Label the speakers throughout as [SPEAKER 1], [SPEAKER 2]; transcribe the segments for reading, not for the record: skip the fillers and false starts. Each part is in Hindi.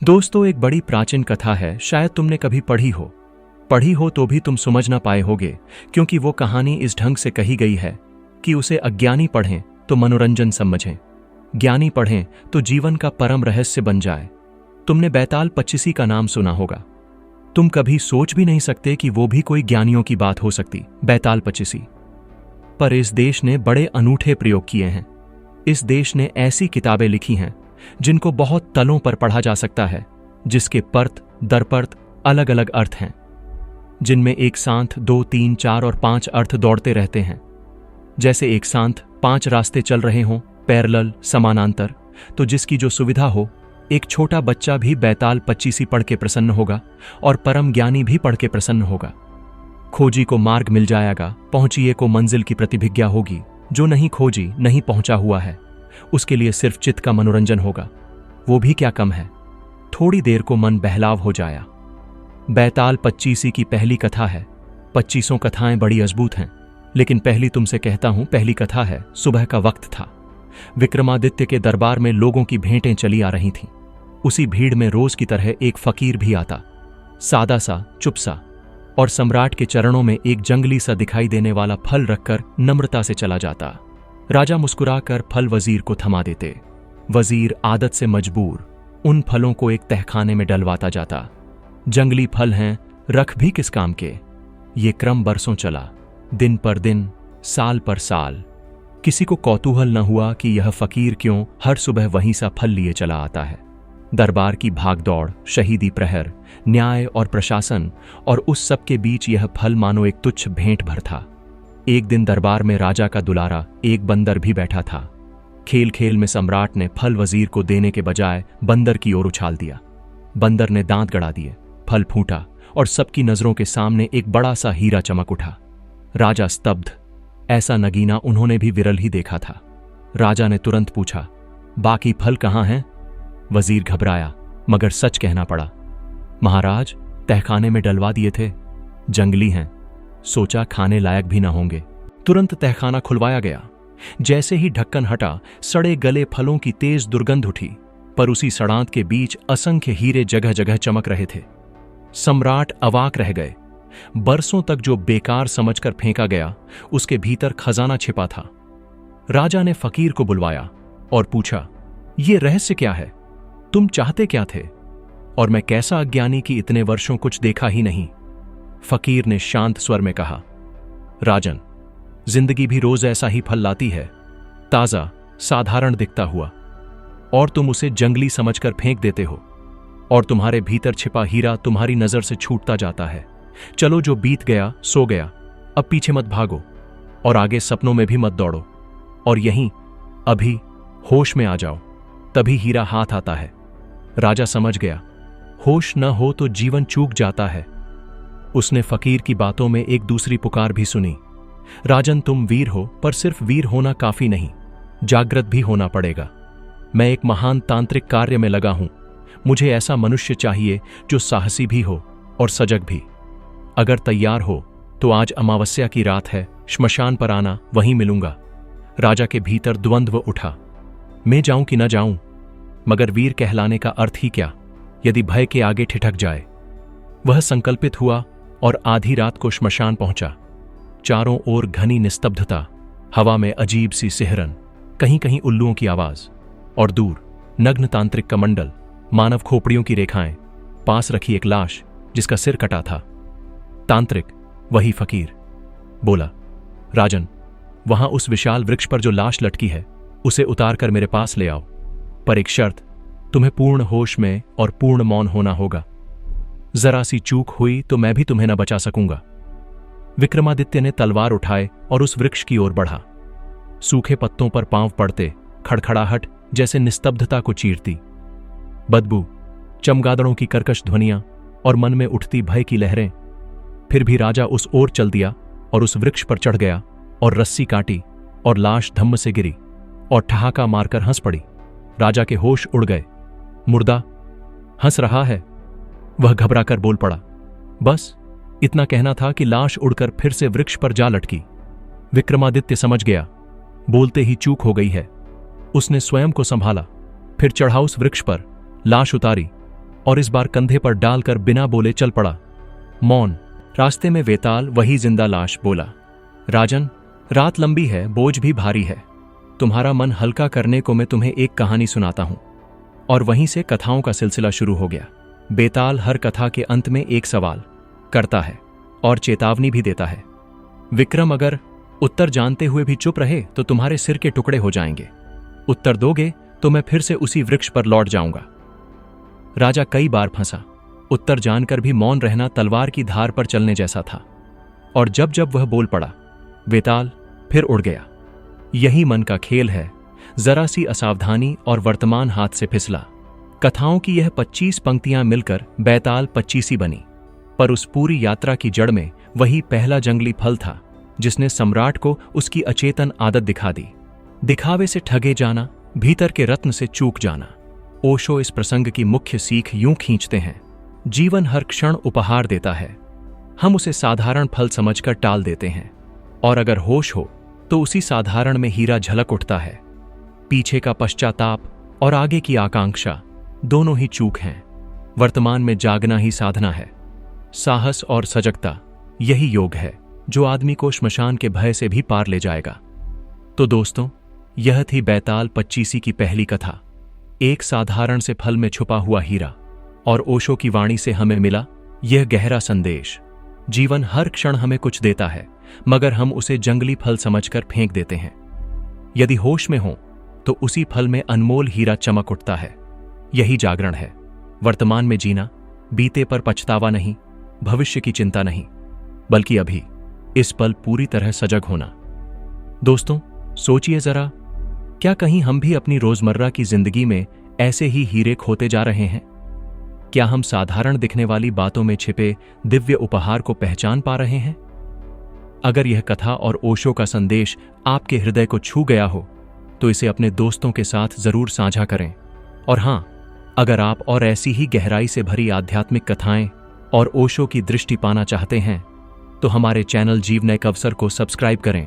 [SPEAKER 1] दोस्तों, एक बड़ी प्राचीन कथा है, शायद तुमने कभी पढ़ी हो तो भी तुम समझ ना पाए होगे, क्योंकि वो कहानी इस ढंग से कही गई है कि उसे अज्ञानी पढ़ें तो मनोरंजन समझें, ज्ञानी पढ़ें तो जीवन का परम रहस्य बन जाए। तुमने बैताल पच्चीसी का नाम सुना होगा। तुम कभी सोच भी नहीं सकते कि वो भी कोई ज्ञानियों की बात हो सकती, बैताल पच्चीसी। पर इस देश ने बड़े अनूठे प्रयोग किए हैं। इस देश ने ऐसी किताबें लिखी हैं जिनको बहुत तलों पर पढ़ा जा सकता है, जिसके पर्त दरपर्त अलग अलग अर्थ हैं, जिनमें एक साथ 2, 3, 4 और 5 अर्थ दौड़ते रहते हैं। जैसे एक साथ 5 रास्ते चल रहे हों, पैरेलल, समानांतर, तो जिसकी जो सुविधा हो, एक छोटा बच्चा भी बैताल पच्चीसी पढ़ के प्रसन्न होगा और परम ज्ञानी भी पढ़ के प्रसन्न होगा। खोजी को मार्ग मिल जाएगा, पहुंचिए को मंजिल की प्रतिभिज्ञा होगी। जो नहीं खोजी, नहीं पहुंचा हुआ है, उसके लिए सिर्फ चित्त का मनोरंजन होगा। वो भी क्या कम है, थोड़ी देर को मन बहलाव हो जाया। बैताल पच्चीसी की पहली कथा है। 25 कथाएं बड़ी अजबूत हैं, लेकिन पहली तुमसे कहता हूं, पहली कथा है। सुबह का वक्त था। विक्रमादित्य के दरबार में लोगों की भेंटें चली आ रही थीं। उसी भीड़ में रोज की तरह एक फकीर भी आता, सादा सा, चुप सा, और सम्राट के चरणों में एक जंगली सा दिखाई देने वाला फल रखकर नम्रता से चला जाता। राजा मुस्कुराकर फल वजीर को थमा देते। वजीर आदत से मजबूर उन फलों को एक तहखाने में डलवाता जाता। जंगली फल हैं, रख भी किस काम के। ये क्रम बरसों चला, दिन पर दिन, साल पर साल। किसी को कौतूहल न हुआ कि यह फकीर क्यों हर सुबह वहीं सा फल लिए चला आता है। दरबार की भागदौड़, शहीदी प्रहर, न्याय और प्रशासन, और उस सब के बीच यह फल मानो एक तुच्छ भेंट भर था। एक दिन दरबार में राजा का दुलारा एक बंदर भी बैठा था। खेल खेल में सम्राट ने फल वजीर को देने के बजाय बंदर की ओर उछाल दिया। बंदर ने दांत गड़ा दिए, फल फूटा और सबकी नजरों के सामने एक बड़ा सा हीरा चमक उठा। राजा स्तब्ध। ऐसा नगीना उन्होंने भी विरल ही देखा था। राजा ने तुरंत पूछा, बाकी फल कहां हैं? वजीर घबराया, मगर सच कहना पड़ा। महाराज, तहखाने में डलवा दिए थे, जंगली हैं, सोचा खाने लायक भी ना होंगे। तुरंत तहखाना खुलवाया गया। जैसे ही ढक्कन हटा, सड़े गले फलों की तेज दुर्गंध उठी, पर उसी सड़ांत के बीच असंख्य हीरे जगह जगह चमक रहे थे। सम्राट अवाक रह गए। बरसों तक जो बेकार समझकर फेंका गया, उसके भीतर खजाना छिपा था। राजा ने फकीर को बुलवाया और पूछा, ये रहस्य क्या है? तुम चाहते क्या थे? और मैं कैसा अज्ञानी कि इतने वर्षों कुछ देखा ही नहीं। फकीर ने शांत स्वर में कहा, राजन, जिंदगी भी रोज ऐसा ही फल लाती है, ताजा, साधारण दिखता हुआ, और तुम उसे जंगली समझकर फेंक देते हो, और तुम्हारे भीतर छिपा हीरा तुम्हारी नजर से छूटता जाता है। चलो, जो बीत गया सो गया, अब पीछे मत भागो और आगे सपनों में भी मत दौड़ो, और यहीं अभी होश में आ जाओ, तभी हीरा हाथ आता है। राजा समझ गया, होश न हो तो जीवन चूक जाता है। उसने फकीर की बातों में एक दूसरी पुकार भी सुनी, राजन, तुम वीर हो, पर सिर्फ वीर होना काफी नहीं, जागृत भी होना पड़ेगा। मैं एक महान तांत्रिक कार्य में लगा हूं। मुझे ऐसा मनुष्य चाहिए जो साहसी भी हो और सजग भी। अगर तैयार हो तो आज अमावस्या की रात है, श्मशान पर आना, वहीं मिलूंगा। राजा के भीतर द्वंद्व उठा, मैं जाऊं कि न जाऊं? मगर वीर कहलाने का अर्थ ही क्या, यदि भय के आगे ठिठक जाए? वह संकल्पित हुआ और आधी रात को श्मशान पहुंचा। चारों ओर घनी निस्तब्धता, हवा में अजीब सी सिहरन, कहीं कहीं उल्लुओं की आवाज, और दूर नग्न तांत्रिक कमंडल, मानव खोपड़ियों की रेखाएं, पास रखी एक लाश जिसका सिर कटा था। तांत्रिक, वही फकीर, बोला, राजन, वहां उस विशाल वृक्ष पर जो लाश लटकी है, उसे उतार कर मेरे पास ले आओ, पर एक शर्त, तुम्हें पूर्ण होश में और पूर्ण मौन होना होगा। जरा सी चूक हुई तो मैं भी तुम्हें न बचा सकूंगा। विक्रमादित्य ने तलवार उठाए और उस वृक्ष की ओर बढ़ा। सूखे पत्तों पर पांव पड़ते, खड़खड़ाहट जैसे निस्तब्धता को चीरती, बदबू, चमगादड़ों की कर्कश ध्वनियां और मन में उठती भय की लहरें। फिर भी राजा उस ओर चल दिया और उस वृक्ष पर चढ़ गया और रस्सी काटी, और लाश धम्म से गिरी और ठहाका मारकर हंस पड़ी। राजा के होश उड़ गए। मुर्दा हंस रहा है, वह घबराकर बोल पड़ा। बस इतना कहना था कि लाश उड़कर फिर से वृक्ष पर जा लटकी। विक्रमादित्य समझ गया, बोलते ही चूक हो गई है। उसने स्वयं को संभाला, फिर चढ़ा उस वृक्ष पर, लाश उतारी और इस बार कंधे पर डालकर बिना बोले चल पड़ा। मौन। रास्ते में वेताल, वही जिंदा लाश, बोला, राजन, रात लंबी है, बोझ भी भारी है। तुम्हारा मन हल्का करने को मैं तुम्हें एक कहानी सुनाता हूं। और वहीं से कथाओं का सिलसिला शुरू हो गया। बेताल हर कथा के अंत में एक सवाल करता है और चेतावनी भी देता है। विक्रम, अगर उत्तर जानते हुए भी चुप रहे तो तुम्हारे सिर के टुकड़े हो जाएंगे। उत्तर दोगे तो मैं फिर से उसी वृक्ष पर लौट जाऊंगा। राजा कई बार फंसा। उत्तर जानकर भी मौन रहना तलवार की धार पर चलने जैसा था। और जब जब वह बोल पड़ा, वेताल फिर उड़ गया। यही मन का खेल है। जरा सी असावधानी और वर्तमान हाथ से फिसला। कथाओं की यह 25 पंक्तियां मिलकर बैताल 25 बनी। पर उस पूरी यात्रा की जड़ में वही पहला जंगली फल था जिसने सम्राट को उसकी अचेतन आदत दिखा दी। दिखावे से ठगे जाना, भीतर के रत्न से चूक जाना। ओशो इस प्रसंग की मुख्य सीख यूं खींचते हैं, जीवन हर क्षण उपहार देता है। हम उसे साधारण फल समझकर टाल देते हैं, और अगर होश हो तो उसी साधारण में हीरा झलक उठता है। पीछे का पश्चाताप और आगे की आकांक्षा दोनों ही चूक हैं। वर्तमान में जागना ही साधना है। साहस और सजगता, यही योग है जो आदमी को श्मशान के भय से भी पार ले जाएगा। तो दोस्तों, यह थी बैताल 25 की पहली कथा। एक साधारण से फल में छुपा हुआ हीरा। और ओशो की वाणी से हमें मिला यह गहरा संदेश, जीवन हर क्षण हमें कुछ देता है, मगर हम उसे जंगली फल समझकर फेंक देते हैं। यदि होश में हो तो उसी फल में अनमोल हीरा चमक उठता है। यही जागरण है। वर्तमान में जीना, बीते पर पछतावा नहीं, भविष्य की चिंता नहीं, बल्कि अभी इस पल पूरी तरह सजग होना। दोस्तों, सोचिए जरा, क्या कहीं हम भी अपनी रोजमर्रा की जिंदगी में ऐसे ही हीरे खोते जा रहे हैं? क्या हम साधारण दिखने वाली बातों में छिपे दिव्य उपहार को पहचान पा रहे हैं? अगर यह कथा और ओशो का संदेश आपके हृदय को छू गया हो तो इसे अपने दोस्तों के साथ जरूर साझा करें। और हां, अगर आप और ऐसी ही गहराई से भरी आध्यात्मिक कथाएं और ओशो की दृष्टि पाना चाहते हैं तो हमारे चैनल जीवन एक अवसर को सब्सक्राइब करें,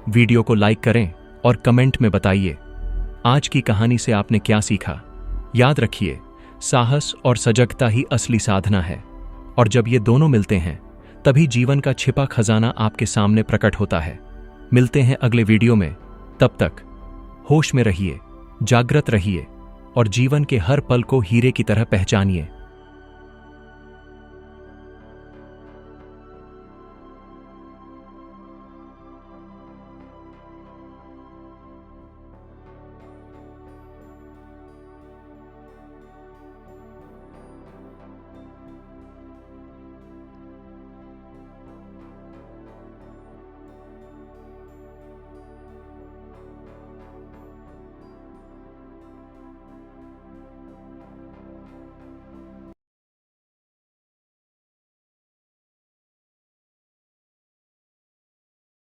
[SPEAKER 1] वीडियो को लाइक करें और कमेंट में बताइए आज की कहानी से आपने क्या सीखा। याद रखिए, साहस और सजगता ही असली साधना है, और जब ये दोनों मिलते हैं तभी जीवन का छिपा खजाना आपके सामने प्रकट होता है। मिलते हैं अगले वीडियो में। तब तक होश में रहिए, जागृत रहिए और जीवन के हर पल को हीरे की तरह पहचानिए।